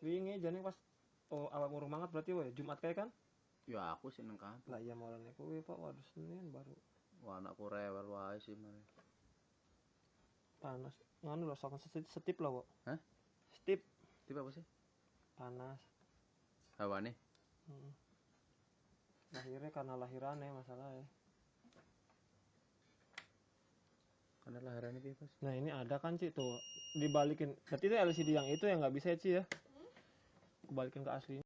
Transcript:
Wingi jane pas awak ngurung banget berarti we Jumat kayak kan? Ya aku sih nang kampung. Lah iya maulane kuwi Pak waduh Senin baru. Wah anakku rewel wae sih mari. Panas. Nganu lho sok setip lho, Kok. Hah? Setip. Tipe apa sih? Panas. Hawane. Lahirnya karena lahirannya masalahnya. Karena lahirannya piye, Mas? Nah, ini ada kan, Ci, tuh. Dibalikin. Berarti itu LCD yang itu yang nggak bisa ya, Ci ya? Kebalikin ke aslinya.